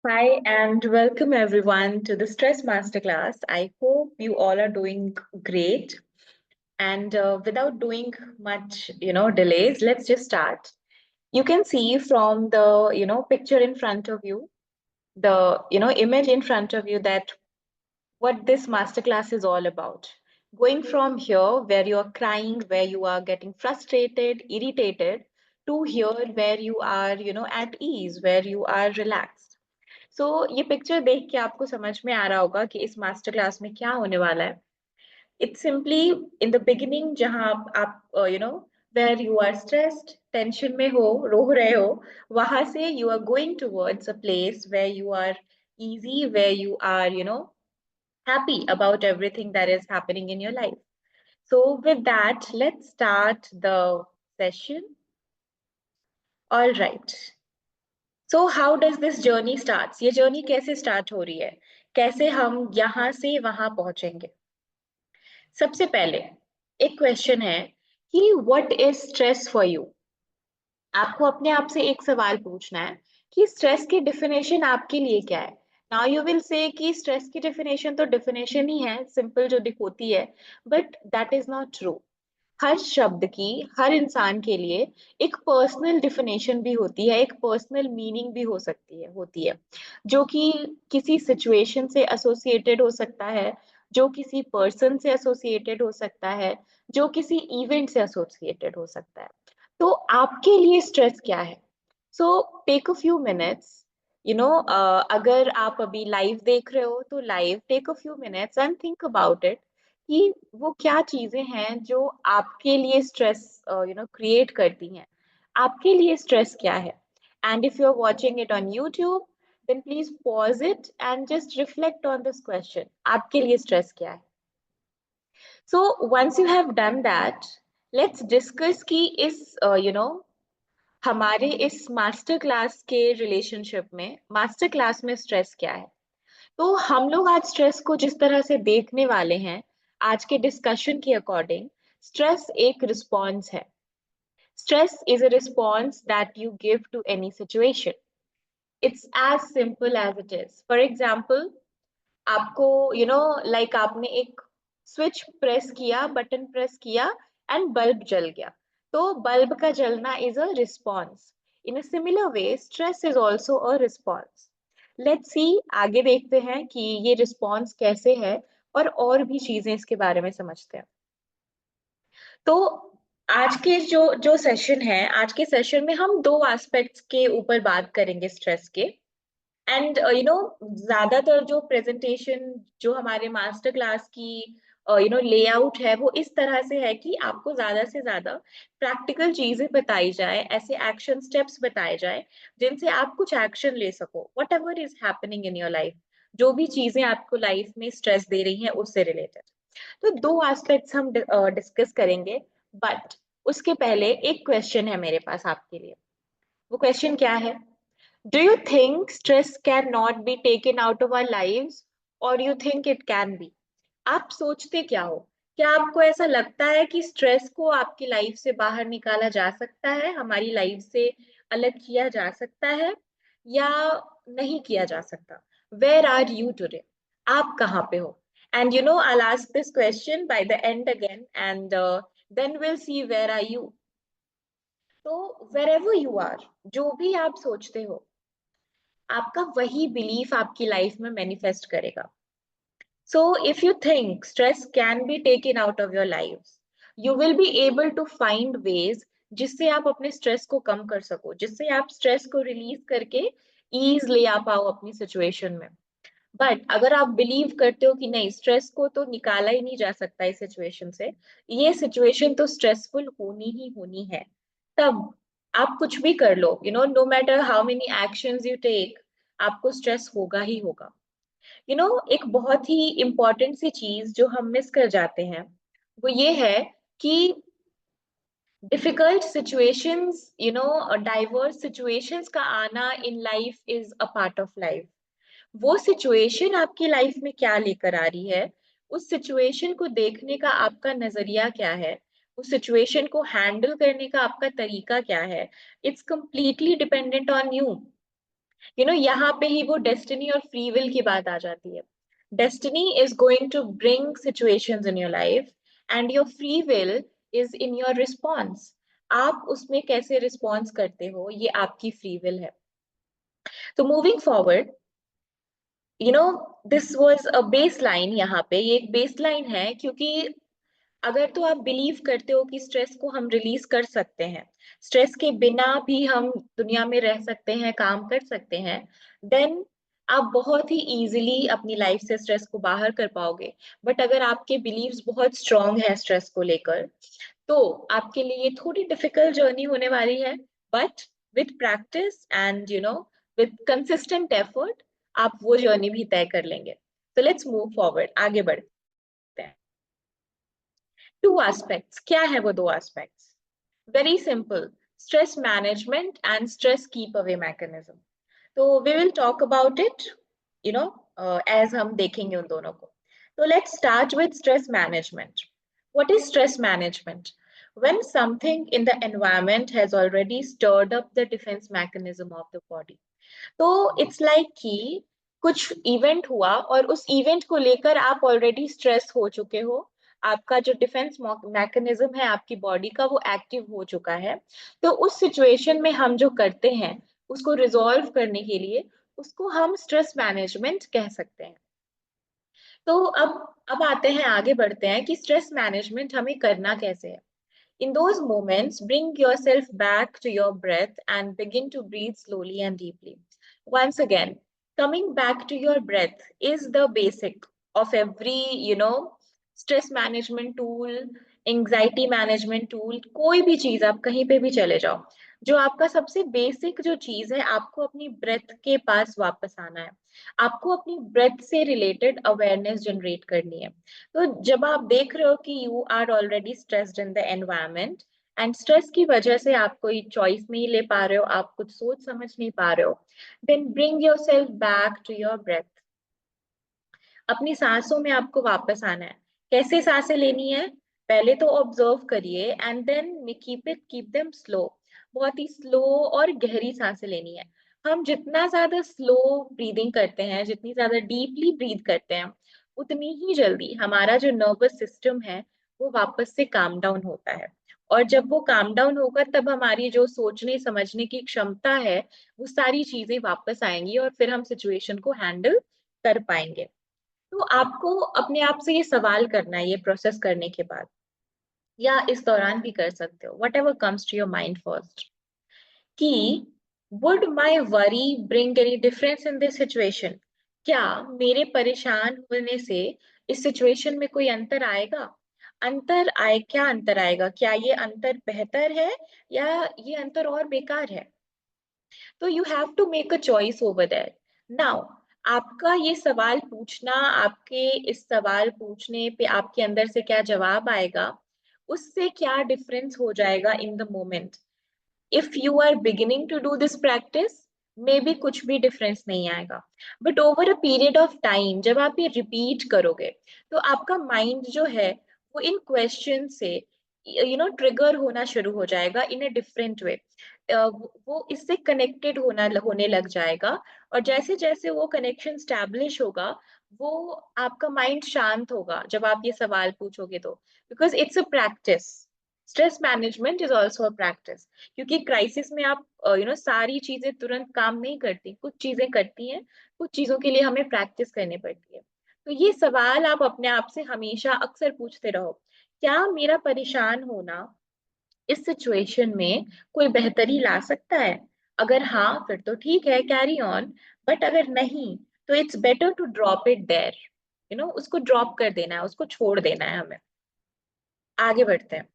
Hi and welcome everyone to the Stress Masterclass. I hope you all are doing great. And without doing much, delays, let's just start. You can see from the, picture in front of you, the, image in front of you that what this masterclass is all about. Going from here, where you are crying, where you are getting frustrated, irritated, to here, where you are, at ease, where you are relaxed. ये picture देख के आपको समझ में आ रहा होगा कि इस मास्टर क्लास में क्या होने वाला है. It's simply in the beginning जहां आप where you are stressed, tension में हो, रो रहे हो, वहां से you are going towards a place where you are easy, where you are, happy about everything that is happening in your life. So with that, let's start the session. All right. So how does this journey starts? ये journey कैसे start हो रही है? कैसे हम यहाँ से वहां पहुंचेंगे? सबसे पहले एक क्वेश्चन है कि what is stress for you. आपको अपने आप से एक सवाल पूछना है कि स्ट्रेस की डेफिनेशन आपके लिए क्या है. नाउ यू विल से कि स्ट्रेस की डेफिनेशन तो डेफिनेशन ही है, सिंपल जो दिखोती है, but that is not true. हर शब्द की, हर इंसान के लिए एक पर्सनल डिफिनेशन भी होती है, एक पर्सनल मीनिंग भी हो सकती है, होती है, जो कि किसी सिचुएशन से एसोसिएटेड हो सकता है, जो किसी पर्सन से एसोसिएटेड हो सकता है, जो किसी इवेंट से एसोसिएटेड हो सकता है. तो आपके लिए स्ट्रेस क्या है? So take a few minutes, अगर आप अभी लाइव देख रहे हो तो live take a few minutes and think about it कि वो क्या चीजें हैं जो आपके लिए स्ट्रेस क्रिएट करती हैं. आपके लिए स्ट्रेस क्या है? And if you are watching it on YouTube, then please pause it and just reflect on this question. आपके लिए स्ट्रेस क्या है? So once you have done that, let's discuss कि इस हमारे इस मास्टर क्लास के रिलेशनशिप में, मास्टर क्लास में स्ट्रेस क्या है. तो हम लोग आज स्ट्रेस को जिस तरह से देखने वाले हैं, आज के डिस्कशन के अकॉर्डिंग, स्ट्रेस एक रिस्पॉन्स है. Stress is a response that you give to any situation. It's as simple as it is. For example, आपको लाइक आपने एक स्विच प्रेस किया, बटन प्रेस किया, एंड बल्ब जल गया. तो बल्ब का जलना is a response. In a similar way stress is also a response. Let's see, आगे देखते हैं कि ये रिस्पॉन्स कैसे है, और भी चीजें इसके बारे में समझते हैं. तो आज के जो जो सेशन है, आज के सेशन में हम दो एस्पेक्ट्स के ऊपर बात करेंगे स्ट्रेस के. एंड ज्यादातर जो प्रेजेंटेशन, जो हमारे मास्टर क्लास की लेआउट है, वो इस तरह से है कि आपको ज्यादा से ज्यादा प्रैक्टिकल चीजें बताई जाए, ऐसे एक्शन स्टेप्स बताए जाए जिनसे आप कुछ एक्शन ले सको what ever is happening in your life. जो भी चीजें आपको लाइफ में स्ट्रेस दे रही हैं उससे रिलेटेड. तो दो एस्पेक्ट्स हम डिस्कस करेंगे. बट उसके पहले एक क्वेश्चन है मेरे पास आपके लिए. वो क्वेश्चन क्या है? Do you think stress cannot be taken out of our lives, or you think it can be? आप सोचते क्या हो? क्या आपको ऐसा लगता है कि स्ट्रेस को आपकी लाइफ से बाहर निकाला जा सकता है, हमारी लाइफ से अलग किया जा सकता है, या नहीं किया जा सकता? Where are you today? आप कहाँ पे हो? And I'll ask this question by the end again, and then we'll see where are you. तो wherever you are, जो भी आप सोचते हो, आपका वही बिलीफ आपकी लाइफ में मैनिफेस्ट करेगा. So if you think stress can be taken out of your life, you will be able to find ways जिससे आप अपने स्ट्रेस को कम कर सको, जिससे आप स्ट्रेस को रिलीज करके ईज ले आ पाओ अपनी सिचुएशन में. बट अगर आप बिलीव करते हो कि नहीं, स्ट्रेस को तो निकाला ही नहीं जा सकता इस सिचुएशन से, ये सिचुएशन तो स्ट्रेसफुल होनी ही होनी है, तब आप कुछ भी कर लो, no matter how many actions you take, आपको स्ट्रेस होगा ही होगा. एक बहुत ही इंपॉर्टेंट सी चीज जो हम मिस कर जाते हैं, वो ये है कि डिफिकल्ट सिचुएशंस, डाइवर्स सिचुएशंस का आना in life is a part of life. वो सिचुएशन आपकी लाइफ में क्या लेकर आ रही है, उस सिचुएशन को देखने का आपका नजरिया क्या है, उस सिचुएशन को हैंडल करने का आपका तरीका क्या है, it's completely dependent on you. यहाँ पे ही वो डेस्टिनी और फ्री विल की बात आ जाती है। Destiny is going to bring situations in your life and your free will is in your response. आप उसमें कैसे रिस्पॉन्स करते हो, ये आपकी फ्री विल है। तो moving forward, this was a base line. यहाँ पे ये एक बेस लाइन है, क्योंकि अगर तो आप बिलीव करते हो कि स्ट्रेस को हम रिलीज कर सकते हैं, स्ट्रेस के बिना भी हम दुनिया में रह सकते हैं, काम कर सकते हैं, देन आप बहुत ही इजीली अपनी लाइफ से स्ट्रेस को बाहर कर पाओगे। बट अगर आपके बिलीव्स बहुत स्ट्रांग है स्ट्रेस को लेकर, तो आपके लिए ये थोड़ी डिफिकल्ट जर्नी होने वाली है। But with practice and with consistent effort, आप वो जर्नी भी तय कर लेंगे। तो लेट्स मूव फॉरवर्ड, आगे बढ़ते हैं। टू एस्पेक्ट्स, क्या है वो दो aspects? Very simple, stress management and stress keep away mechanism. तो we will talk about it, you know as हम देखेंगे उन दोनों को। तो let's start with stress management. What is stress management? When something in the environment has already stirred up the defense mechanism of the body. तो it's like कि कुछ event हुआ और उस इवेंट को लेकर आप ऑलरेडी स्ट्रेस हो चुके हो, आपका जो डिफेंस मैकेनिज्म है आपकी बॉडी का वो एक्टिव हो चुका है। तो उस सिचुएशन में हम जो करते हैं उसको रिजॉल्व करने के लिए, उसको हम स्ट्रेस मैनेजमेंट कह सकते हैं। तो अब आते हैं, आगे बढ़ते हैं कि स्ट्रेस मैनेजमेंट हमें करना कैसे है। In those moments, bring yourself back to your breath and begin to breathe slowly and deeply. Once again, coming back to your breath is the basic of every, stress management tool, anxiety management tool, कोई भी चीज आप कहीं पे भी चले जाओ, जो आपका सबसे बेसिक जो चीज है, आपको अपनी ब्रेथ के पास वापस आना है। आपको अपनी ब्रेथ से रिलेटेड अवेयरनेस जनरेट करनी है। तो जब आप देख रहे हो कि you are already stressed in the environment and stress की वजह से आप कोई चॉइस नहीं ले पा रहे हो, आप कुछ सोच समझ नहीं पा रहे हो, then bring yourself back to your breath. अपनी सांसों में आपको वापस आना है। कैसे सांसें लेनी है? पहले तो ऑब्जर्व करिए and then keep them slow. बहुत ही स्लो और गहरी सांसें लेनी है। हम जितना ज्यादा स्लो ब्रीदिंग करते हैं, जितनी ज्यादा डीपली ब्रीद करते हैं, उतनी ही जल्दी हमारा जो नर्वस सिस्टम है वो वापस से काम डाउन होता है। और जब वो काम डाउन होगा तब हमारी जो सोचने समझने की क्षमता है, वो सारी चीजें वापस आएंगी और फिर हम सिचुएशन को हैंडल कर पाएंगे। तो आपको अपने आप से ये सवाल करना है ये प्रोसेस करने के बाद, या इस दौरान भी कर सकते हो, whatever comes to your mind first, कि would my worry bring any difference in this situation? क्या मेरे परेशान होने से इस सिचुएशन में कोई अंतर आएगा? अंतर आए, क्या अंतर आएगा? क्या ये अंतर बेहतर है या ये अंतर और बेकार है? तो you have to make a choice over that. Now, आपका ये सवाल पूछना, आपके इस सवाल पूछने पे आपके अंदर से क्या जवाब आएगा, उससे क्या डिफरेंस हो जाएगा in the moment. If you are beginning to do this practice, maybe कुछ भी डिफरेंस नहीं आएगा। But over a period of time जब आप ये रिपीट करोगे, तो आपका माइंड जो है वो इन क्वेश्चन से ट्रिगर होना शुरू हो जाएगा इन अ डिफरेंट वे। वो इससे कनेक्टेड होने लग जाएगा। और जैसे जैसे वो कनेक्शन स्टैब्लिश होगा, वो आपका माइंड शांत होगा जब आप ये सवाल पूछोगे तो, because it's a practice. Stress management is also a practice. क्योंकि क्राइसिस में आप सारी चीजें तुरंत काम नहीं करती, कुछ चीजें करती हैं, कुछ चीजों के लिए हमें प्रैक्टिस करनी पड़ती है। तो ये सवाल आप अपने आप से हमेशा अक्सर पूछते रहो, क्या मेरा परेशान होना इस सिचुएशन में कोई बेहतरी ला सकता है? अगर हाँ, फिर तो ठीक है, कैरी ऑन। बट अगर नहीं, तो it's better to drop it there. उसको ड्रॉप कर देना है, उसको छोड़ देना है हमें। आगे बढ़ते हैं।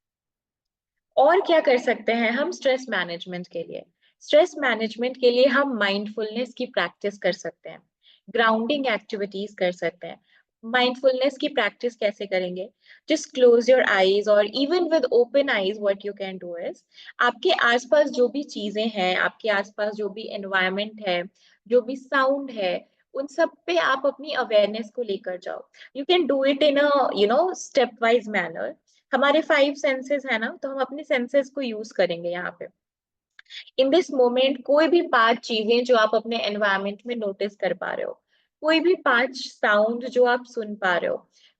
और क्या कर सकते हैं हम स्ट्रेस मैनेजमेंट के लिए? स्ट्रेस मैनेजमेंट के लिए हम माइंडफुलनेस की प्रैक्टिस कर सकते हैं, ग्राउंडिंग एक्टिविटीज कर सकते हैं। माइंडफुलनेस की प्रैक्टिस कैसे करेंगे? जस्ट क्लोज योर आईज, और even with open eyes what you can do is, आपके आसपास जो भी चीजें हैं, आपके आसपास जो भी एनवायरनमेंट है, जो भी साउंड है, उन सब पे आप अपनी अवेयरनेस को लेकर जाओ। You can do it in a step wise manner. हमारे 5 सेंसेस है ना, तो हम अपने सेंसेस को यूज करेंगे यहाँ पे। इन दिस मोमेंट कोई भी 5 चीजें जो आप अपने एनवायरमेंट में नोटिस कर पा रहे हो, कोई भी 5 साउंड जो आप सुन पा रहे हो,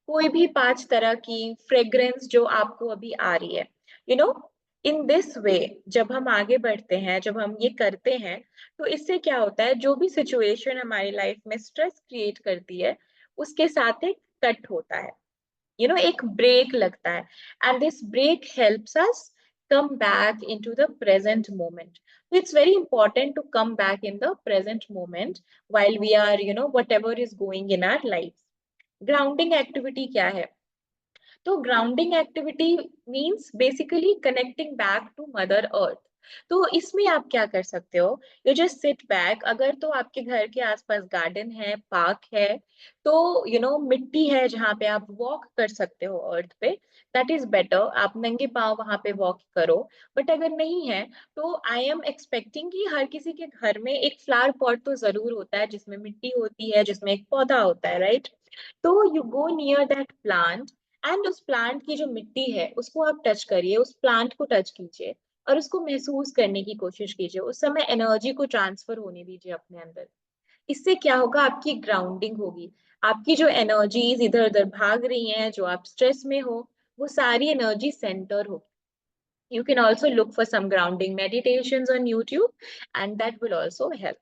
कोई भी 5 तरह की फ्रेग्रेंस जो आपको अभी आ रही है, you know, in this way जब हम आगे बढ़ते हैं, जब हम ये करते हैं, तो इससे क्या होता है, जो भी सिचुएशन हमारी लाइफ में स्ट्रेस क्रिएट करती है, उसके साथ एक कट होता है, एक ब्रेक लगता है, and this break helps us come back into the present moment. So it's very important to come back in the present moment while we are, whatever is going in our lives. Grounding activity क्या है? तो grounding activity means basically connecting back to mother earth. तो इसमें आप क्या कर सकते हो, यू जस्ट सिट बैक, अगर तो आपके घर के आसपास गार्डन है, पार्क है, तो मिट्टी है जहाँ पे आप वॉक कर सकते हो अर्थ पे, दैट इज बेटर, आप नंगे पाँव वहां पे वॉक करो। बट अगर नहीं है, तो आई एम एक्सपेक्टिंग कि हर किसी के घर में एक फ्लावर पॉट तो जरूर होता है जिसमें मिट्टी होती है, जिसमें एक पौधा होता है, राइट? तो you go near that plant, and उस प्लांट की जो मिट्टी है उसको आप टच करिए, उस प्लांट को टच कीजिए और उसको महसूस करने की कोशिश कीजिए, उस समय एनर्जी को ट्रांसफर होने दीजिए अपने अंदर। इससे क्या होगा, आपकी ग्राउंडिंग होगी, आपकी जो एनर्जीज इधर उधर भाग रही हैं, जो आप स्ट्रेस में हो, वो सारी एनर्जी सेंटर होगी। You can also look for some grounding meditations on YouTube, and that will also help.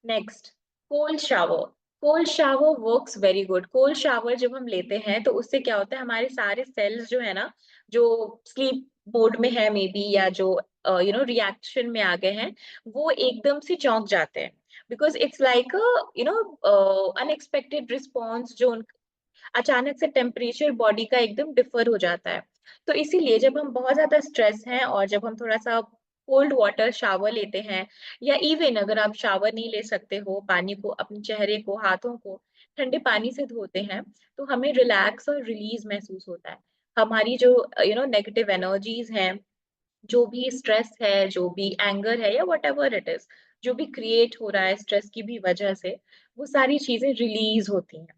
Next, cold shower. Cold shower works very good. Cold shower जब हम लेते हैं तो उससे क्या होता है, हमारे सारे सेल्स जो है ना, जो स्लीप मोड में है मे बी, या जो रिएक्शन में आ गए हैं, वो एकदम से चौंक जाते हैं, because it's like unexpected response, जो अचानक से टेम्परेचर बॉडी का एकदम डिफर हो जाता है। तो इसीलिए जब हम बहुत ज्यादा स्ट्रेस हैं और जब हम थोड़ा सा कोल्ड वाटर शावर लेते हैं, या इवन अगर आप शावर नहीं ले सकते हो, पानी को, अपने चेहरे को, हाथों को ठंडे पानी से धोते हैं, तो हमें रिलैक्स और रिलीज महसूस होता है। हमारी जो नेगेटिव एनर्जीज हैं, जो भी स्ट्रेस है, जो भी एंगर है, या वट एवर इट इज, जो भी क्रिएट हो रहा है स्ट्रेस की भी वजह से, वो सारी चीजें रिलीज होती हैं।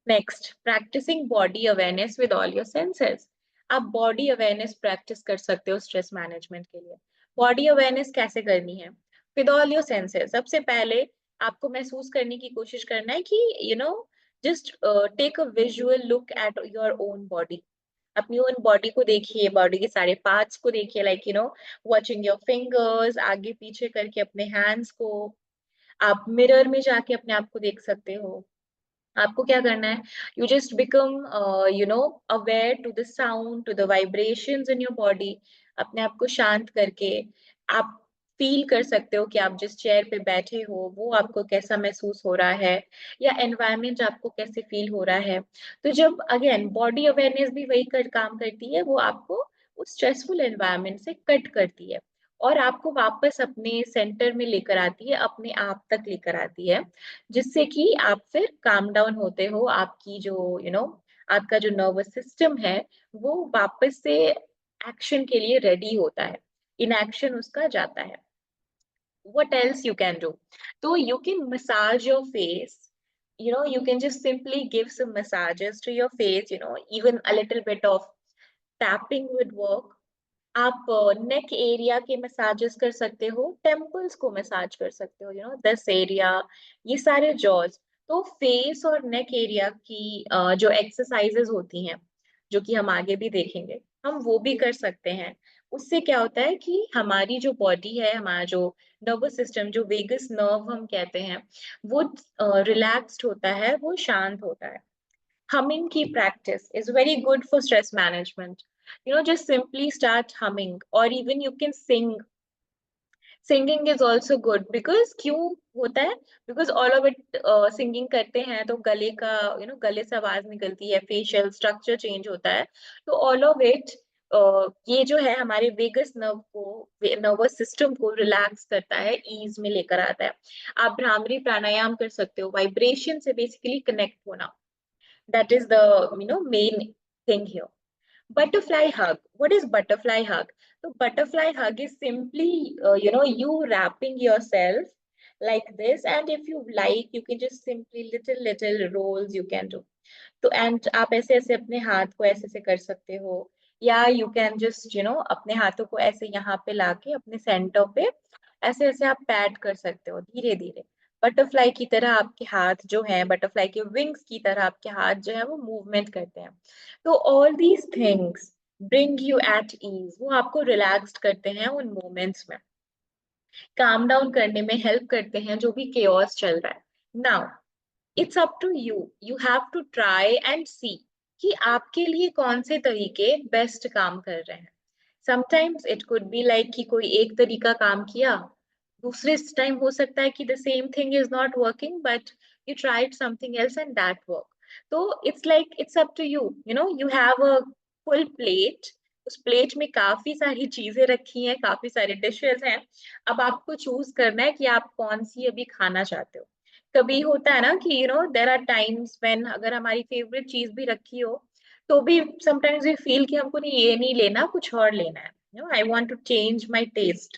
Next, practising body awareness with all your senses. आप बॉडी अवेयरनेस प्रैक्टिस कर सकते हो स्ट्रेस मैनेजमेंट के लिए। बॉडी अवेयरनेस कैसे करनी है? With all your senses. सबसे पहले आपको महसूस करने की कोशिश करना है कि just take a visual look at your own body. अपनी ओन बॉडी को देखिए, बॉडी के सारे पार्ट्स को देखिए, लाइक वॉचिंग योर फिंगर्स, आगे पीछे करके अपने हैंड्स को। आप मिरर में जाके अपने आप को देख सकते हो। आपको क्या करना है, you just become aware to the sound, to the vibrations in your body. अपने आप को शांत करके आप फील कर सकते हो कि आप जिस चेयर पे बैठे हो वो आपको कैसा महसूस हो रहा है, या एनवायरनमेंट आपको कैसे फील हो रहा है। तो जब अगेन बॉडी अवेयरनेस भी वही काम करती है, वो आपको उस स्ट्रेसफुल एनवायरनमेंट से कट करती है और आपको वापस अपने सेंटर में लेकर आती है, अपने आप तक लेकर आती है, जिससे कि आप फिर काम डाउन होते हो। आपकी जो आपका जो नर्वस सिस्टम है, वो वापस से एक्शन के लिए रेडी होता है, इन एक्शन उसका जाता है। what else you can do? So you can massage your face. You can just simply give some massages to your face. Even a little bit of tapping would work. आप neck area के massages कर सकते हो, temples को massage कर सकते हो, this area, ये सारे जॉज। तो फेस और नेक एरिया की जो एक्सरसाइजेस होती हैं, जो कि हम आगे भी देखेंगे, हम वो भी कर सकते हैं। उससे क्या होता है कि हमारी जो बॉडी है, हमारा जो नर्वस सिस्टम, जो वेगस नर्व हम कहते हैं, वो रिलैक्स्ड होता है, वो शांत होता है। Humming key practice is very good for stress management. Just simply start humming, or even you can sing. Singing is also good because क्यों होता है? Because all of it singing करते हैं तो गले का गले से आवाज निकलती है, facial structure change होता है। तो all of it ये जो है हमारे वेगस नर्व को, नर्वस सिस्टम को रिलैक्स करता है, ईज में लेकर आता है। आप भ्रामरी प्राणायाम कर सकते हो, वाइब्रेशन से बेसिकली कनेक्ट होना। That is the main thing here. Butterfly hug. What is butterfly hug? So butterfly hug is simply you wrapping yourself like this, and if you like you can just simply little rolls you can do. तो and आप ऐसे ऐसे अपने हाथ को ऐसे ऐसे कर सकते हो, या यू कैन जस्ट अपने हाथों को ऐसे यहाँ पे लाके अपने सेंटर पे ऐसे ऐसे आप पैट कर सकते हो धीरे धीरे। बटरफ्लाई की तरह आपके हाथ जो है, बटरफ्लाई के विंग्स की तरह आपके हाथ जो है वो मूवमेंट करते हैं। तो all these things bring you at ease, वो आपको रिलैक्स्ड करते हैं उन मोमेंट्स में, काम डाउन करने में हेल्प करते हैं जो भी केओस चल रहा है। Now it's up to you, you have to try and see कि आपके लिए कौन से तरीके बेस्ट काम कर रहे हैं। Sometimes it could be like कि कोई एक तरीका काम किया, दूसरे टाइम हो सकता है कि the same thing is not working but you tried something else and that work. तो it's like it's up to you, you have a full plate, उस प्लेट में काफी सारी चीजें रखी हैं, काफी सारे डिशेस हैं। अब आपको चूज करना है कि आप कौन सी अभी खाना चाहते हो। कभी होता है ना कि देर आर टाइम्स व्हेन अगर हमारी फेवरेट चीज भी रखी हो तो भी समटाइम्स वी फील कि हमको नहीं, ये नहीं लेना, कुछ और लेना है, I want to change my taste.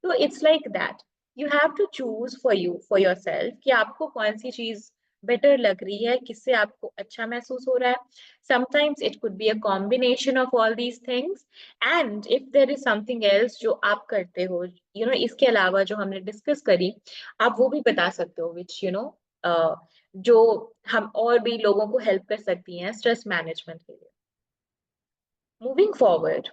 तो it's like that, you have to choose for you for yourself कि आपको कौन सी चीज बेटर लग रही है, किससे आपको अच्छा महसूस हो रहा है। Sometimes it could be a combination of all these things, and if there is something else जो आप करते हो इसके अलावा जो हमने डिस्कस करी, आप वो भी बता सकते हो विच जो हम और भी लोगों को हेल्प कर सकती हैं स्ट्रेस मैनेजमेंट के लिए। मूविंग फॉरवर्ड,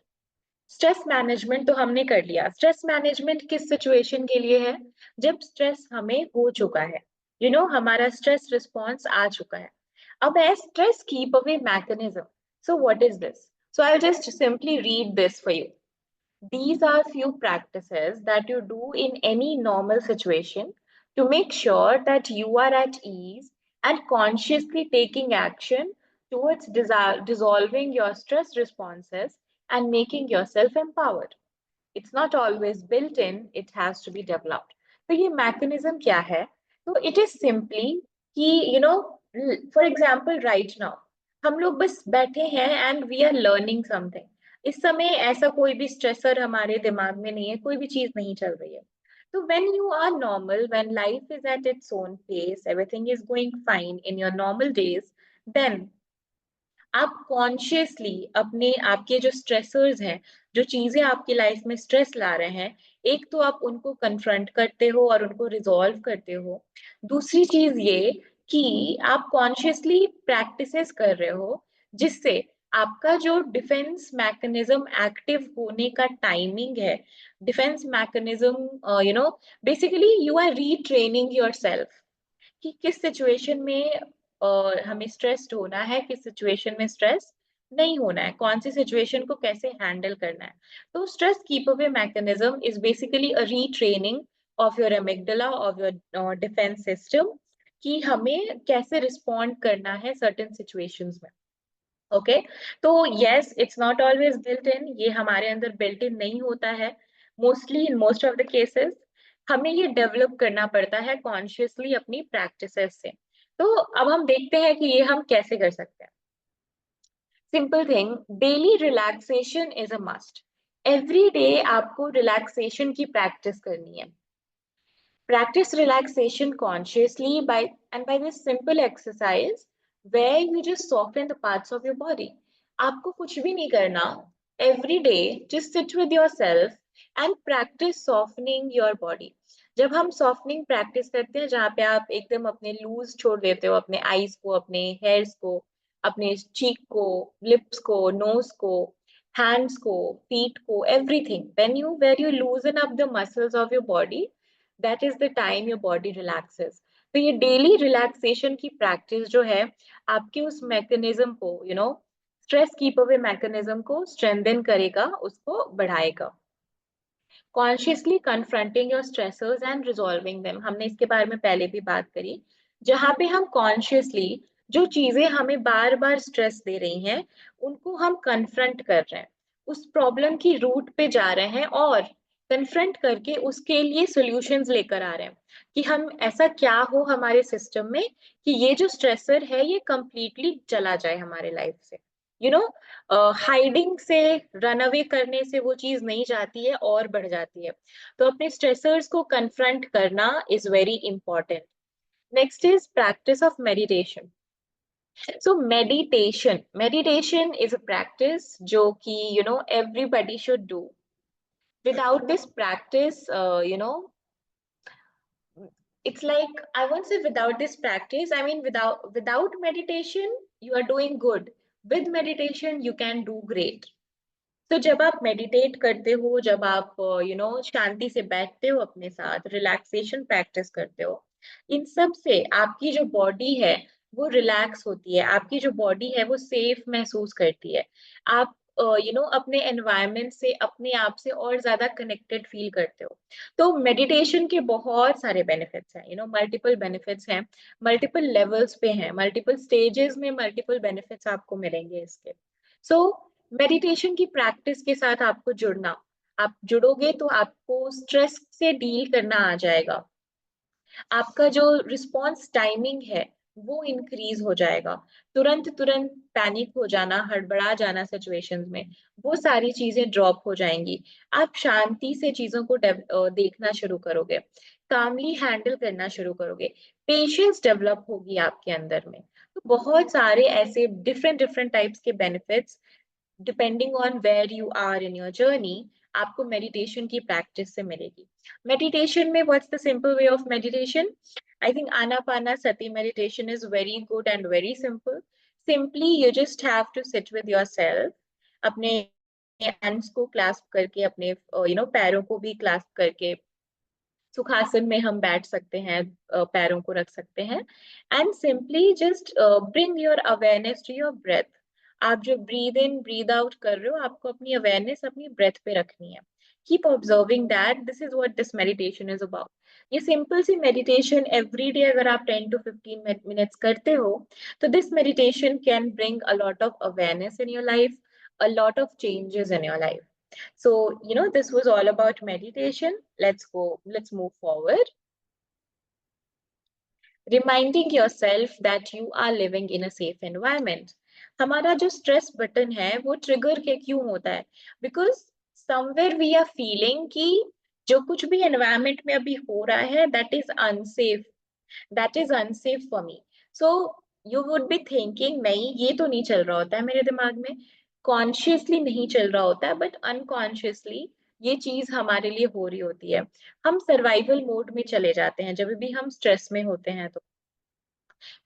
स्ट्रेस मैनेजमेंट तो हमने कर लिया। स्ट्रेस मैनेजमेंट किस सिचुएशन के लिए है? जब स्ट्रेस हमें हो चुका है, हमारा स्ट्रेस रिस्पॉन्स आ चुका है। अब है stress keep away mechanism. So what is this? So I just simply read this for you. These are few practices that you do in any normal situation to make sure that you are at ease and consciously taking action towards dissolving your stress responses and making yourself empowered. It's not always built in, it has to be developed. तो ये mechanism क्या है? तो it is simply कि for example right now हम लोग बस बैठे हैं and we are learning something. इस समय ऐसा कोई भी स्ट्रेसर हमारे दिमाग में नहीं है, कोई भी चीज नहीं चल रही है। तो when you are normal, when life is at its own pace, everything is going fine in your normal days, then आप कॉन्शियसली अपने आपके जो स्ट्रेसर्स हैं, जो चीजें आपकी लाइफ में स्ट्रेस ला रहे हैं, एक तो आप उनको कन्फ्रंट करते हो और उनको रिजॉल्व करते हो। दूसरी चीज ये कि आप कॉन्शियसली प्रैक्टिसेस कर रहे हो जिससे आपका जो डिफेंस मैकेनिज्म एक्टिव होने का टाइमिंग है, defence mechanism basically you are retraining yourself कि किस सिचुएशन में हमें स्ट्रेस्ड होना है, किस सिचुएशन में स्ट्रेस नहीं होना है, कौन सी सिचुएशन को कैसे हैंडल करना है। तो stress keep away mechanism is basically a retraining of your amygdala, of your defence system, कि हमें कैसे रिस्पॉन्ड करना है सर्टेन सिचुएशंस में। ओके, तो yes, it's not always built in, ये हमारे अंदर बिल्ट इन नहीं होता है। Mostly in most of the cases हमें ये डेवलप करना पड़ता है कॉन्शियसली अपनी प्रैक्टिसेस से। तो अब हम देखते हैं कि ये हम कैसे कर सकते हैं। Simple thing, daily relaxation is a must. Every day आपको रिलैक्सेशन की प्रैक्टिस करनी है। Practice relaxation consciously by this simple exercise where you just soften the parts of your body. आपको कुछ भी नहीं करना. Every day, just sit with yourself and practice softening your body. जब हम softening practice करते हैं, जहाँ पे आप एकदम अपने लूज छोड़ देते हो, अपने eyes को, अपने hairs को, अपने cheek को, lips को, nose को, hands को, feet को, everything. Where you loosen up the muscles of your body, that is the time your body relaxes. तो ये डेली रिलैक्सेशन की प्रैक्टिस जो है आपके उस मैकेनिज्म को, स्ट्रेस कीप अवे मैकेनिज्म को स्ट्रेंथन करेगा, उसको बढ़ाएगा। Consciously confronting your stressors and resolving them, हमने इसके बारे में पहले भी बात करी, जहां पे हम कॉन्शियसली जो चीजें हमें बार बार स्ट्रेस दे रही हैं उनको हम कन्फ्रंट कर रहे हैं, उस प्रॉब्लम की रूट पे जा रहे हैं और कन्फ्रंट करके उसके लिए सॉल्यूशंस लेकर आ रहे हैं कि हम ऐसा क्या हो हमारे सिस्टम में कि ये जो स्ट्रेसर है ये कंप्लीटली चला जाए हमारे लाइफ से। हाइडिंग से, रन अवे करने से वो चीज नहीं जाती है और बढ़ जाती है। तो अपने स्ट्रेसर्स को कन्फ्रंट करना is very important. Next is practice of meditation. So meditation is a practice जो कि everybody should do. Without this practice, it's like, I won't say without this practice, I mean without meditation you are doing good. With meditation you can do great. तो जब आप meditate करते हो, जब आप शांति से बैठते हो, अपने साथ रिलैक्सेशन प्रैक्टिस करते हो, इन सब से आपकी जो बॉडी है वो रिलैक्स होती है, आपकी जो बॉडी है वो सेफ महसूस करती है। आप अपने एनवायरनमेंट से, अपने आप से और ज्यादा कनेक्टेड फील करते हो। तो मेडिटेशन के बहुत सारे बेनिफिट्स हैं, मल्टीपल बेनिफिट्स हैं, मल्टीपल लेवल्स पे हैं, मल्टीपल स्टेजेस में मल्टीपल बेनिफिट्स आपको मिलेंगे इसके। सो मेडिटेशन की प्रैक्टिस के साथ आपको जुड़ना, आप जुड़ोगे तो आपको स्ट्रेस से डील करना आ जाएगा, आपका जो रिस्पॉन्स टाइमिंग है वो इंक्रीज हो जाएगा, तुरंत तुरंत पैनिक हो जाना, हड़बड़ा जाना सिचुएशंस में, वो सारी चीजें ड्रॉप हो जाएंगी। आप शांति से चीजों को देखना शुरू करोगे, कामली हैंडल करना शुरू करोगे, पेशेंस डेवलप होगी आपके अंदर में। तो बहुत सारे ऐसे डिफरेंट डिफरेंट टाइप्स के benefits, depending on where you are in your journey, आपको मेडिटेशन की प्रैक्टिस से मिलेगी। मेडिटेशन में what's the simple way of meditation? I think Anapanasati meditation is very good and very simple. Simply, you just have to sit with yourself. अपने hands को clasp करके, अपने पैरों को भी clasp करके, सुखासन में हम बैठ सकते हैं, पैरों को रख सकते हैं, and simply just bring your awareness to your breath. आप जो ब्रीद इन ब्रीद आउट कर रहे हो, आपको अपनी अवेयरनेस अपनी ब्रेथ पे रखनी है। Keep observing that, this is what this meditation is about. ये सिंपल सी मेडिटेशन एवरी डे अगर आप 10 to 15 मिनट्स करते हो, तो this meditation can bring a lot of awareness in your life, a lot of changes in your life. So, this was all about meditation. Let's move forward. Reminding yourself that you are living in a safe environment. हमारा जो stress button है वो trigger के क्यों होता है? Because somewhere we are feeling कि जो कुछ भी environment में अभी हो रहा है, that is unsafe for me. So you would be thinking, नहीं ये तो नहीं चल रहा होता है मेरे दिमाग में, कॉन्शियसली नहीं चल रहा होता है, बट अनकॉन्शियसली ये चीज हमारे लिए हो रही होती है। हम सर्वाइवल मोड में चले जाते हैं जब भी हम स्ट्रेस में होते हैं।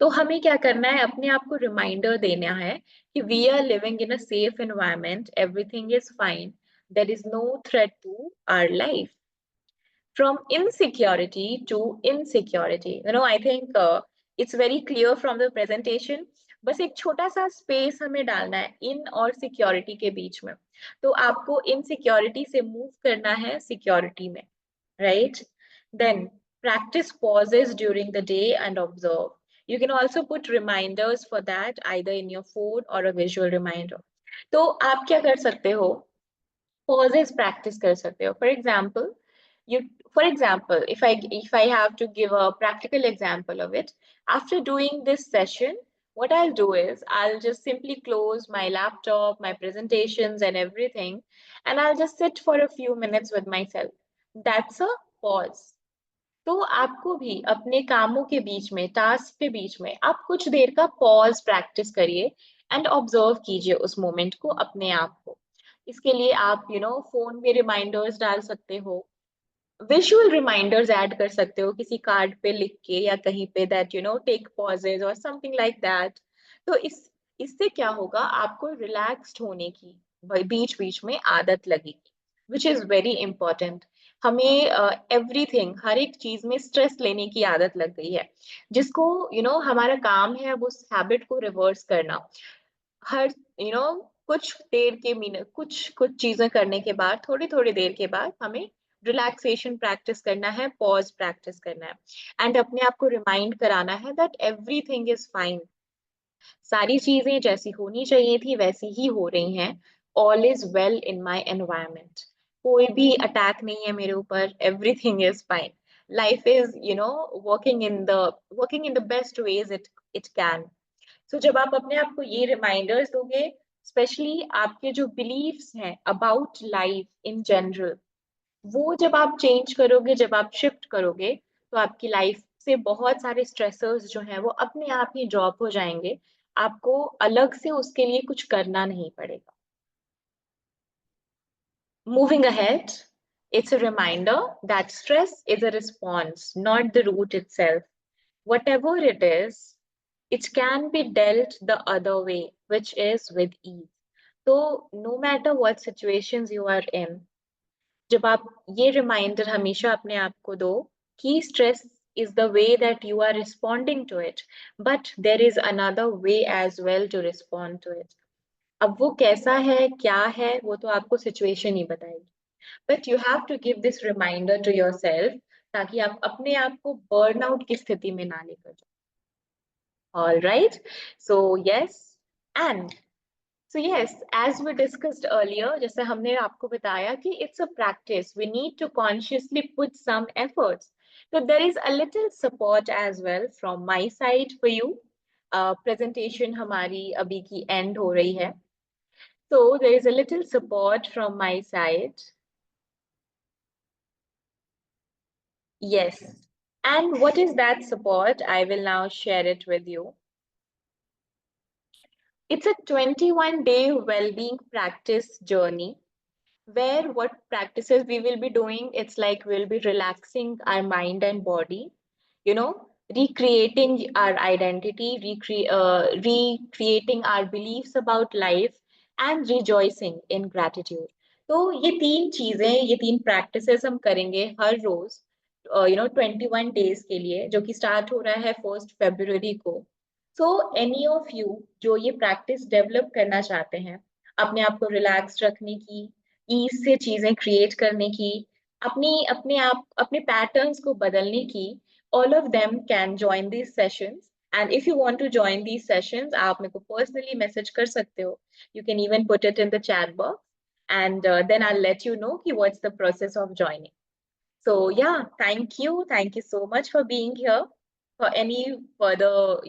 तो हमें क्या करना है, अपने आप को रिमाइंडर देना है कि we are living in a safe environment, everything is fine, there is no threat to our life. From insecurity to insecurity, I think it's very clear from the presentation. बस एक छोटा सा स्पेस हमें डालना है इन और सिक्योरिटी के बीच में। तो आपको इनसिक्योरिटी से मूव करना है सिक्योरिटी में, right? Then practice pauses during the day and observe. You can also put reminders for that either in your phone or a visual reminder. तो आप क्या कर सकते हो, pauses practice कर सकते हो। You for example, if I have to give a practical example of it, after doing this session, what I'll do is I'll just simply close my laptop, my presentations and everything, and I'll just sit for a few minutes with myself. That's a pause. तो आपको भी अपने कामों के बीच में, task के बीच में, आप कुछ देर का पॉज प्रैक्टिस करिए एंड ऑब्जर्व कीजिए उस मोमेंट को, अपने आप को। इसके लिए आप फोन में रिमाइंडर्स डाल सकते हो, विजुअल रिमाइंडर्स ऐड कर सकते हो किसी कार्ड पे लिख के या कहीं पे, दैट टेक पॉजेज और समथिंग लाइक दैट। तो इससे क्या होगा, आपको रिलैक्स्ड होने की बीच बीच में आदत लगेगी, विच इज वेरी इंपॉर्टेंट। हमें एवरीथिंग, हर एक चीज में स्ट्रेस लेने की आदत लग गई है, जिसको हमारा काम है अब उस हैबिट को रिवर्स करना। हर कुछ देर के मिनट, कुछ कुछ चीजें करने के बाद, थोड़ी थोड़ी देर के बाद हमें रिलैक्सेशन प्रैक्टिस करना है, पॉज प्रैक्टिस करना है, एंड अपने आप को रिमाइंड कराना है दैट एवरीथिंग इज फाइन। सारी चीजें जैसी होनी चाहिए थी वैसी ही हो रही हैं। All is well in my environment, कोई भी अटैक नहीं है मेरे ऊपर, everything is fine. Life is working in the best ways it can. So जब आप अपने आप को ये रिमाइंडर्स दोगे, स्पेशली आपके जो बिलीव्स हैं अबाउट लाइफ इन जनरल, वो जब आप चेंज करोगे, जब आप शिफ्ट करोगे, तो आपकी लाइफ से बहुत सारे स्ट्रेसर्स जो हैं वो अपने आप ही ड्रॉप हो जाएंगे। आपको अलग से उसके लिए कुछ करना नहीं पड़ेगा. Moving ahead, it's a reminder that stress is a response, not the root itself. Whatever it is, it can be dealt the other way, which is with ease. So, no matter what situations you are in, जब आप ये reminder हमेशा अपने आप को दो कि stress is the way that you are responding to it, but there is another way as well to respond to it. अब वो कैसा है, क्या है, वो तो आपको situation ही बताएगी. But you have to give this reminder to yourself ताकि आप अपने आप को burnout की स्थिति में ना लेकर जाओ. All right. So yes, and so yes, as we discussed earlier, जैसे हमने आपको बताया कि it's a practice. We need to consciously put some efforts. So there is a little support as well from my side for you. Presentation हमारी अभी की end हो रही है. So there is a little support from my side. Yes. And what is that support? I will now share it with you. It's a 21-day well-being practice journey where what practices we will be doing, it's like we'll be relaxing our mind and body, recreating our identity, recreating our beliefs about life, and rejoicing in gratitude. तो ये तीन चीजें, ये तीन practices हम करेंगे हर रोज, 21 days के लिए, जो कि start हो रहा है 1st February को. So any of you जो ये practice develop करना चाहते हैं, अपने आप को relaxed रखने की, ईज से चीजें क्रिएट करने की, अपने पैटर्न्स को बदलने की, all of them can join these sessions. And if you want to join these sessions, आप मेरे को personally message कर सकते हो. You can even put it in the chat box, and then I'll let you know कि what's the process of joining. So yeah, thank you so much for being here. For any further,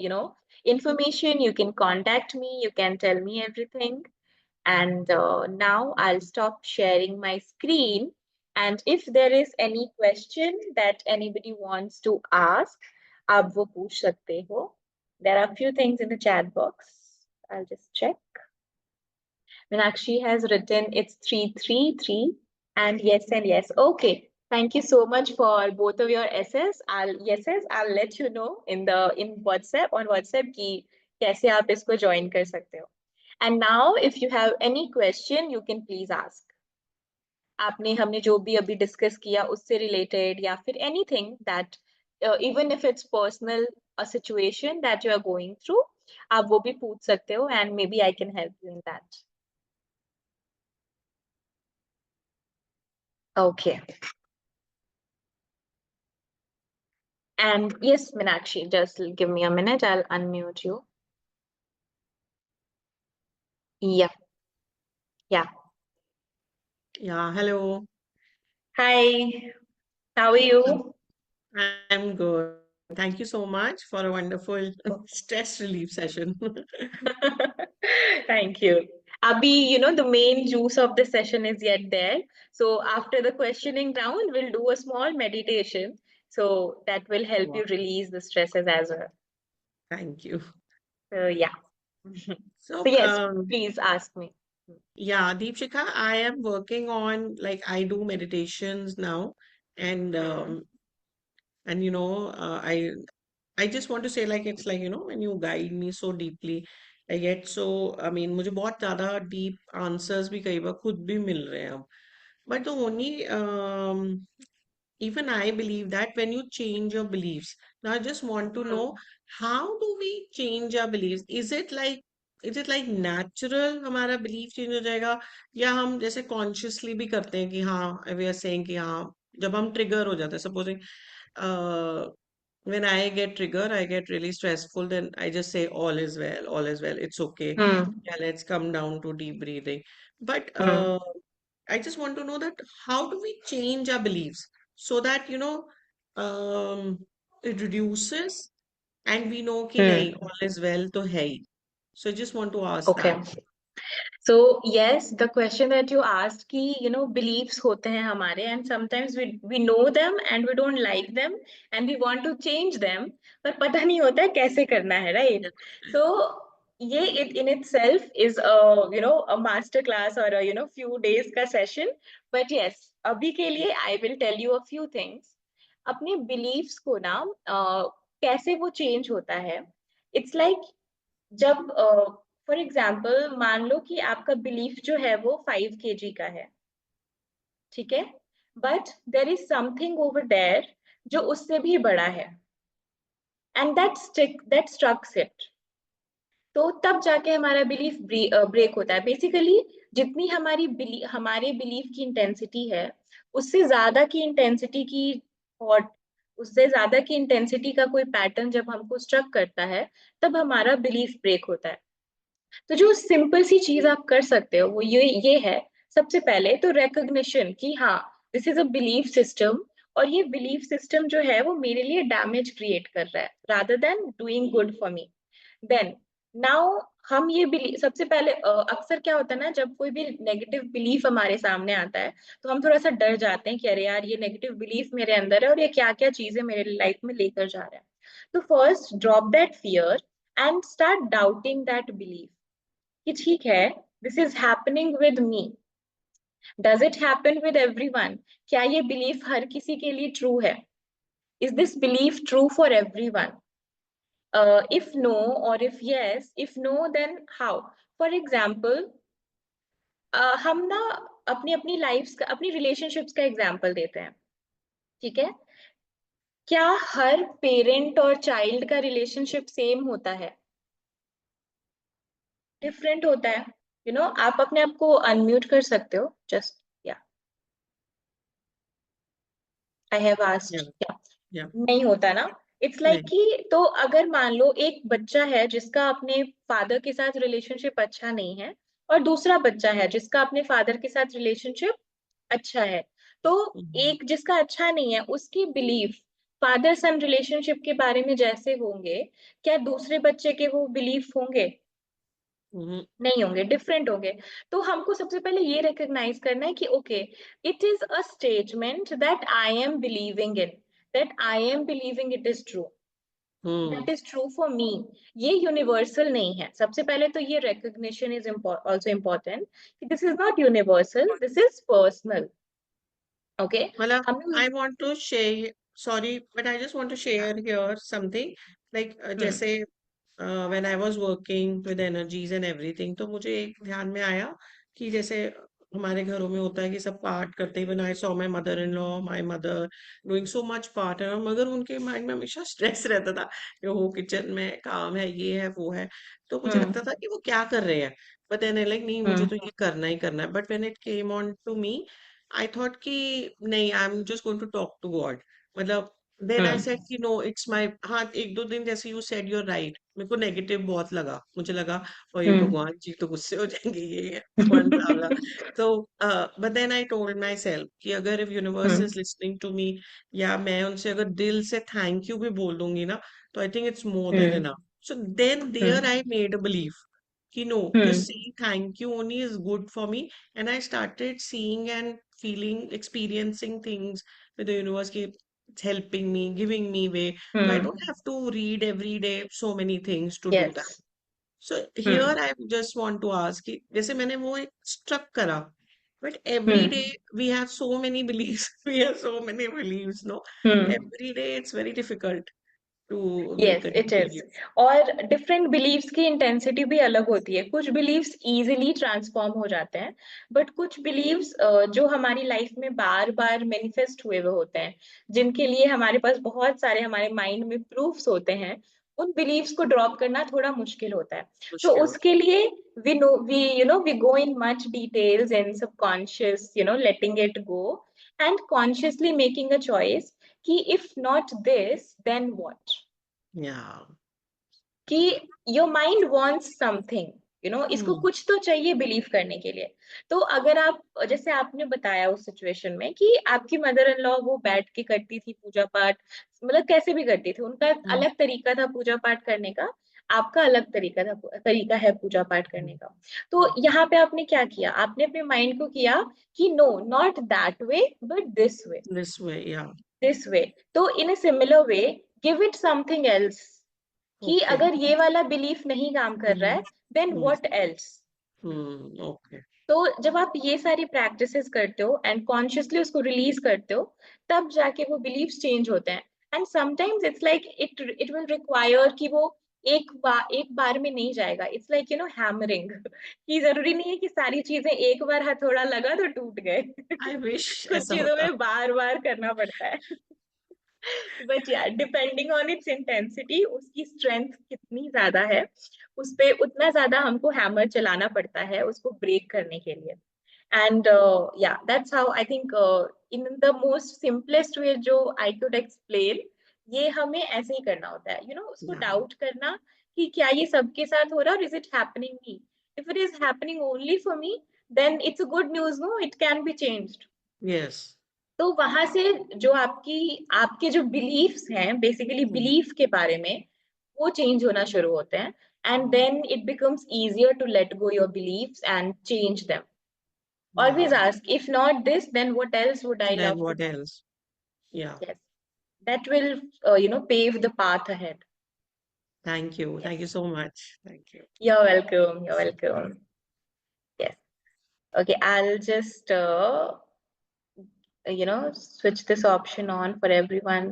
information, you can contact me. You can tell me everything. And now I'll stop sharing my screen. And if there is any question that anybody wants to ask, आप वो पूछ सकते हो. There are a few things in the chat box. I'll just check. Meenakshi has written it's 333 and yes. Okay. Thank you so much for both of your S's. I'll let you know in WhatsApp, on WhatsApp कि कैसे आप इसको join कर सकते हो. And now, if you have any question, you can please ask. हमने जो भी अभी discuss किया उससे related या फिर anything that even if it's personal, a situation that you are going through, आप वो भी पूछ सकते हो and maybe I can help you in that. Okay. And yes, Meenakshi, just give me a minute. I'll unmute you. Yeah. Yeah, hello. Hi. How are you? I'm good. Thank you so much for a wonderful stress relief session. Thank you. Abhi, the main juice of the session is yet there. So after the questioning round, we'll do a small meditation. So that will help Wow, you release the stresses as well. thank you. So yeah. So So, yes, please ask me. yeah, Deepshika, I am working on like I do meditations now, and Hmm. I just want to say like it's like when you guide me so deeply, I get so I mean मुझे बहुत ज़्यादा deep answers भी कई बार खुद भी मिल रहे हैं अब. But the only even I believe that when you change your beliefs, now I just want to know how do we change our beliefs? Is it like natural हमारा belief change हो जाएगा या हम जैसे consciously भी करते हैं कि हाँ we are saying कि हाँ जब हम trigger हो जाते हैं supposing uh, when I get trigger, I get really stressful, then I just say all is well, it's okay. Hmm. Yeah, let's come down to deep breathing. But Hmm. I just want to know that how do we change our beliefs so that um, it reduces and we know कि नहीं Hmm. all is well तो है ही. So I just want to ask Okay. that. So yes, the question that you asked कि beliefs होते हैं हमारे, and sometimes we know them and we don't like them and we want to change them, पर पता नहीं होता है कैसे करना है, right? Yeah. So ये it in itself is a a master class or a few days का session. But yes, अभी के लिए I will tell you a few things. अपने beliefs को ना कैसे वो change होता है. It's like जब फॉर एग्जाम्पल मान लो कि आपका बिलीफ जो है वो 5 kg का है, ठीक है, but there is something over there जो उससे भी बड़ा है, एंड दैट स्ट्रक्स इट. तो तब जाके हमारा बिलीफ ब्रेक होता है. बेसिकली जितनी हमारे बिलीफ की इंटेंसिटी है, उससे ज्यादा की इंटेंसिटी की थॉट, उससे ज्यादा की इंटेंसिटी का कोई पैटर्न जब हमको स्ट्रक करता है, तब हमारा बिलीफ ब्रेक होता है. तो जो सिंपल सी चीज आप कर सकते हो वो ये है. सबसे पहले तो रिकॉग्निशन कि हाँ, this is a belief system, और ये बिलीफ सिस्टम जो है वो मेरे लिए डैमेज क्रिएट कर रहा है rather than doing good for me. Then now हम ये बिलीव, सबसे पहले अक्सर क्या होता है ना, जब कोई भी नेगेटिव बिलीफ हमारे सामने आता है तो हम थोड़ा सा डर जाते हैं कि अरे यार ये नेगेटिव बिलीफ मेरे अंदर है और ये क्या क्या चीजें मेरे लाइफ में लेकर जा रहा है. तो first drop that fear and start doubting that belief कि ठीक है, this is happening with me, does it happen with everyone. क्या ये बिलीफ हर किसी के लिए ट्रू है? Is this belief true for everyone? If no, or if yes, if no, then how? For example, हम ना अपनी अपनी लाइफ्स का, अपनी रिलेशनशिप्स का एग्जांपल देते हैं, ठीक है. क्या हर पेरेंट और चाइल्ड का रिलेशनशिप सेम होता है? डिफरेंट होता है. आप अपने आप को अनम्यूट कर सकते हो जस्ट. या आई हैव या आस्क्ड. या या नहीं होता ना. इट्स लाइक नहीं. कि तो अगर मान लो एक बच्चा है जिसका अपने फादर के साथ रिलेशनशिप अच्छा नहीं है, और दूसरा बच्चा है जिसका अपने फादर के साथ रिलेशनशिप अच्छा है, तो हम्म, एक जिसका अच्छा नहीं है उसकी बिलीफ फादर सन रिलेशनशिप के बारे में जैसे होंगे, क्या दूसरे बच्चे के वो बिलीफ होंगे? हम्म, नहीं होंगे, डिफरेंट होंगे. तो हमको सबसे पहले ये रिकॉग्नाइज करना है कि okay, it is a statement that I am believing in, that I am believing it is true, hmm. That is true for me. ये यूनिवर्सल नहीं है. सबसे पहले तो ये रिकॉग्निशन इज ऑल्सो इम्पोर्टेंट कि this is not universal, this is personal. Okay. मतलब हमने I want to share, sorry, but I just want to share here something like हम्म जैसे when I was working with energies and everything, तो मुझे एक ध्यान में आया कि जैसे हमारे घरों में होता है कि सब पार्ट करते हैं. when I saw my mother in law, my mother doing so much part, और मगर उनके माइंड में हमेशा स्ट्रेस रहता था कि वो किचन में काम है, ये है, वो है. तो मुझे हम्म लगता था कि वो क्या कर रहे हैं, बट देन लाइक नहीं, मुझे हम्म तो ये करना ही करना है. But when it came on to me, I thought कि नहीं, I am just going to talk to God. मतलब देन आई सेड हम्म कि नो, इट्स माय, हाँ, एक दो दिन जैसे यू सेड, यूर राइट, मेरे को नेगेटिव बहुत लगा. मुझे लगा और ये हम्म भगवान जी तो गुस्से हो जाएंगे, ये कौन सा वाला. तो but then I told myself कि अगर if universe hmm is listening to me, या मैं उनसे अगर दिल से थैंक यू भी बोल दूंगी ना, तो I think it's more than hmm enough. So then there hmm I made a belief कि no, just hmm saying thank you only is good for me. And I started seeing and feeling, experiencing things with the universe keep helping me, giving me way. So I hmm. don't have to read every day so many things to do that. Yes. So here hmm I just want to ask कि जैसे मैंने वो एक struck करा, but every day hmm we have so many beliefs. We have so many beliefs, no? Hmm. Every day it's very difficult to make yes a new it is. belief. और different beliefs की intensity भी अलग होती है. कुछ beliefs easily transform हो जाते हैं, बट कुछ बिलीव्स जो हमारी लाइफ में बार बार मैनिफेस्ट हुए हुए होते हैं, जिनके लिए हमारे पास बहुत सारे हमारे माइंड में प्रूफ्स होते हैं, उन बिलीव्स को ड्रॉप करना थोड़ा मुश्किल होता है. तो मुश्किल होता उसके लिए we go in much details in subconscious, letting it go and consciously making a choice कि if not this then what. है. Yeah. कि योर माइंड वांट्स समथिंग, इसको Hmm. कुछ तो चाहिए बिलीव करने के लिए. तो अगर आप, जैसे आपने बताया उस सिचुएशन में कि आपकी मदर इन लॉ वो बैठ के करती थी पूजा पाठ, मतलब कैसे भी करती थी, उनका Hmm. अलग तरीका था पूजा पाठ करने का, आपका अलग तरीका है पूजा पाठ करने Hmm. का. तो यहाँ पे आपने क्या किया, आपने अपने माइंड को किया कि no, not that way but way, This way, yeah. This way. तो in a similar way give it something else, कि ओके। अगर ये वाला बिलीफ नहीं काम कर रहा है, then hmm what else. Okay. तो जब आप ये सारी प्रैक्टिसेस करते हो एंड कॉन्शियसली उसको रिलीज करते हो, तब जाके वो बिलीव्स चेंज होते हैं। And sometimes it's like it will require कि वो एक बार में नहीं जाएगा। इट्स लाइक हैमरिंग कि जरूरी नहीं है कि सारी चीजें एक बार हथौड़ा लगा तो टूट गए। आई विश कुछ ऐसा चीजों होता। में बार बार करना पड़ता है। बट या डिपेंडिंग ऑन इट्स इंटेंसिटी, उसकी स्ट्रेंथ कितनी ज्यादा है, उस पे उतना ज्यादा हमको हैमर चलाना पड़ता है उसको ब्रेक करने के लिए। एंड या that's how I think in the most simplest way जो आई कुड एक्सप्लेन, ये हमें ऐसे ही करना होता है, उसको या डाउट करना कि क्या ये सबके साथ हो रहा है, और is it happening me. If it is happening only for me, then it's a good news, no, it can be changed. Yes. तो वहां से जो आपके जो बिलीफ्स हैं, बेसिकली बिलीफ के बारे में, वो चेंज होना शुरू होते हैं। And then it becomes easier to let go your beliefs and change them. या Always ask, if not this, then what else would I then love to what do? Else. या Yes, that will, pave the path ahead. Yes, thank you so much, thank you. you're welcome. You're welcome. Yes. Okay, I'll just, switch this option on for everyone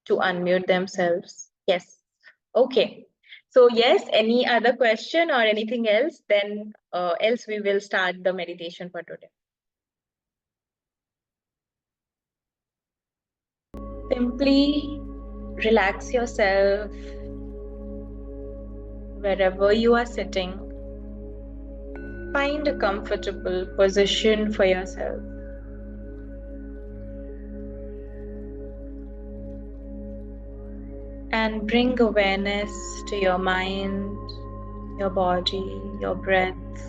to unmute themselves. Yes. Okay. So yes, any other question or anything else? Then else we will start the meditation for today. Simply relax yourself wherever you are sitting. Find a comfortable position for yourself. And bring awareness to your mind, your body, your breath.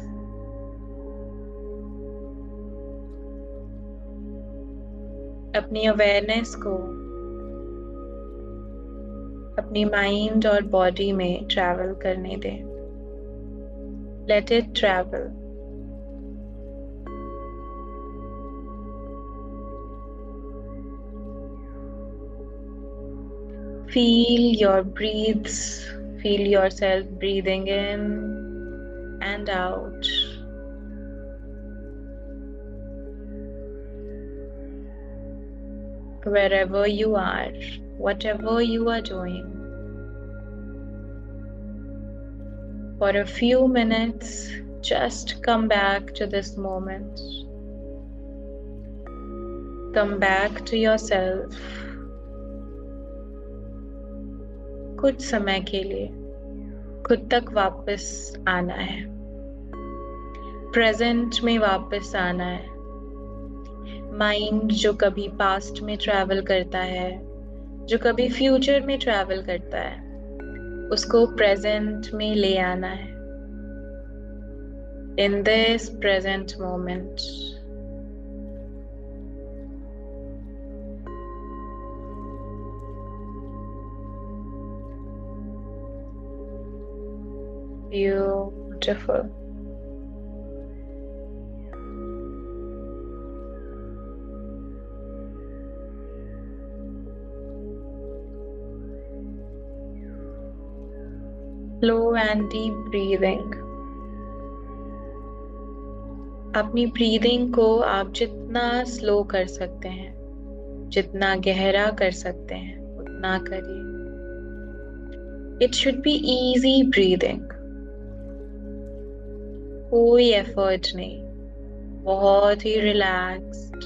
अपनी awareness को अपनी mind और body में travel करने दें. Let it travel. Feel your breaths. Feel yourself breathing in and out. Wherever you are, whatever you are doing. For a few minutes, just come back to this moment. Come back to yourself. कुछ समय के लिए खुद तक वापस आना है, present में वापस आना है। माइंड जो कभी पास्ट में ट्रैवल करता है, जो कभी फ्यूचर में ट्रैवल करता है, उसको प्रेजेंट में ले आना है। In this present moment. Beautiful. Slow and deep breathing. अपनी ब्रीदिंग को आप जितना स्लो कर सकते हैं, जितना गहरा कर सकते हैं, उतना करिए। It should be easy breathing. कोई एफर्ट नहीं, बहुत ही रिलैक्स्ड,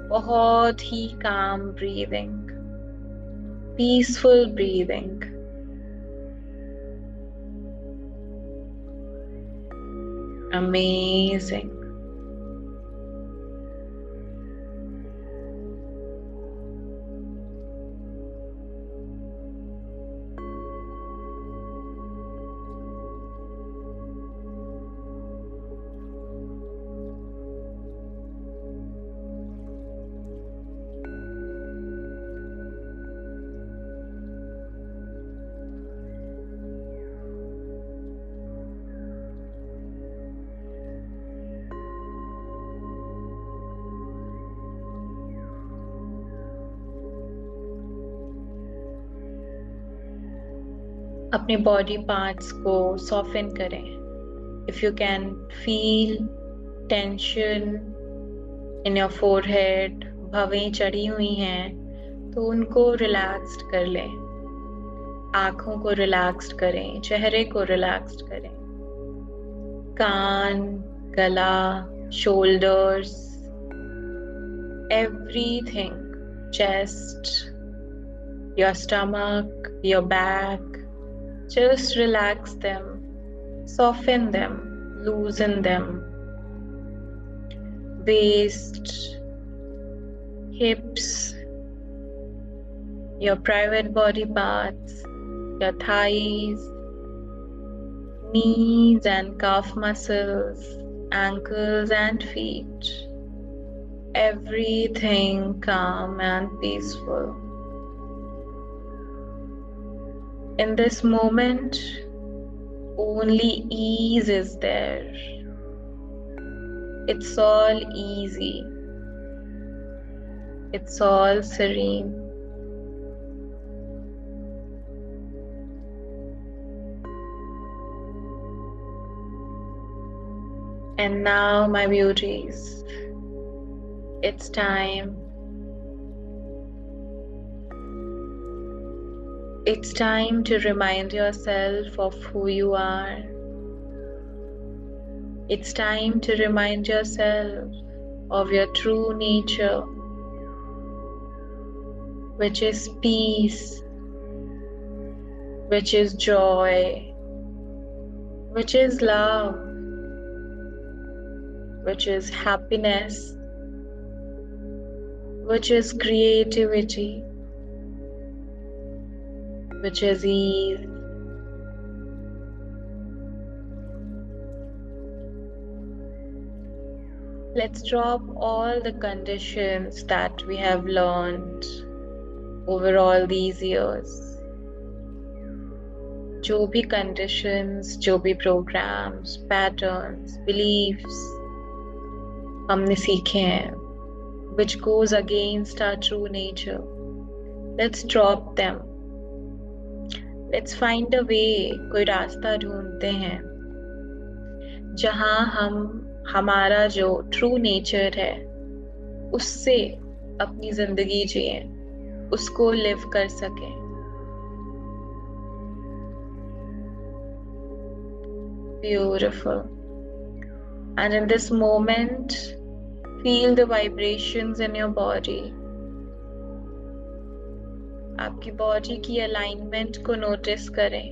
बहुत ही calm breathing, peaceful breathing. Amazing. अपने बॉडी पार्ट्स को सॉफ्टन करें. If you can feel tension in your forehead, भवें चढ़ी हुई हैं, तो उनको रिलैक्स्ड कर लें. आंखों को रिलैक्स्ड करें, चेहरे को रिलैक्स्ड करें. कान, गला, shoulders, everything, chest, your stomach, your back, just relax them, soften them, loosen them. Waist, hips, your private body parts, your thighs, knees and calf muscles, ankles and feet. Everything calm and peaceful. In this moment, only ease is there. It's all easy. It's all serene. And now, my beauties, it's time. It's time to remind yourself of who you are. It's time to remind yourself of your true nature, which is peace, which is joy, which is love, which is happiness, which is creativity, which is ease. Let's drop all the conditions that we have learned over all these years. जो भी conditions, जो भी programs, patterns, beliefs हमने सीखे हैं, which goes against our true nature, let's drop them. Let's find a way. कोई रास्ता ढूंढते हैं जहां हम हमारा जो ट्रू नेचर है उससे अपनी जिंदगी जिए, उसको लिव कर सकें. Beautiful. And in this moment, feel the vibrations in your body. आपकी बॉडी की अलाइनमेंट को नोटिस करें.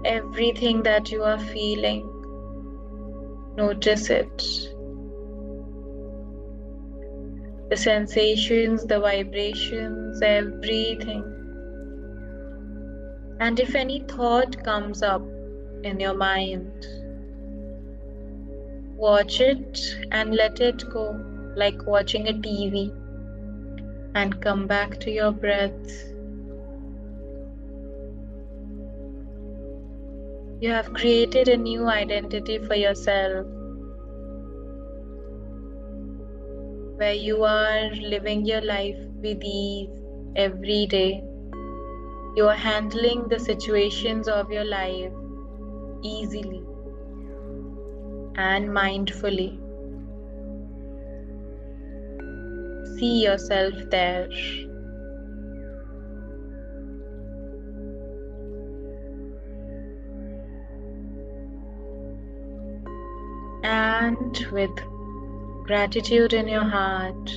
Everything that you are feeling, notice it. The sensations, the vibrations, everything. And if any thought comes up in your mind, watch it and let it go, like watching a TV, and come back to your breath. You have created a new identity for yourself, where you are living your life with ease every day. You are handling the situations of your life easily and mindfully. See yourself there. And with gratitude in your heart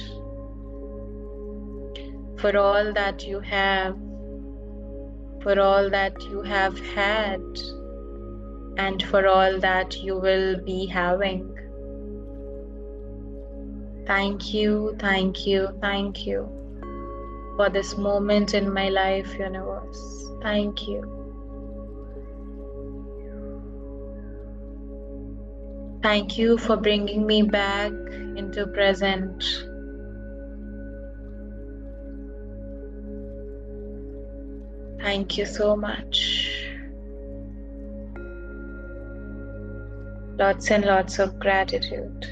for all that you have, for all that you have had, and for all that you will be having. Thank you, thank you, thank you for this moment in my life, universe. Thank you. Thank you for bringing me back into present. Thank you so much. Lots and lots of gratitude.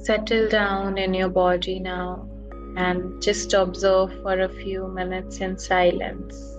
Settle down in your body now. and just observe for a few minutes in silence.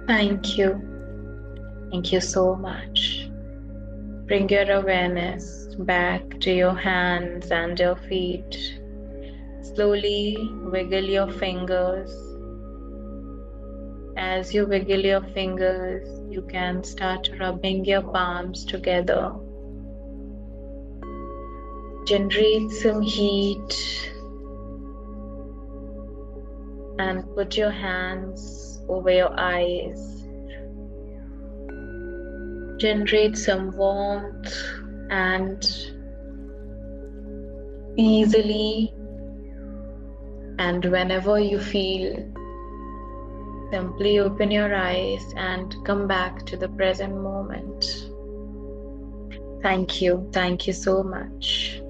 Thank you. Thank you so much. Bring your awareness back to your hands and your feet. Slowly wiggle your fingers. As you wiggle your fingers, you can start rubbing your palms together. Generate some heat and put your hands over your eyes. Generate some warmth and easily and whenever you feel, simply open your eyes and come back to the present moment. Thank you. Thank you so much.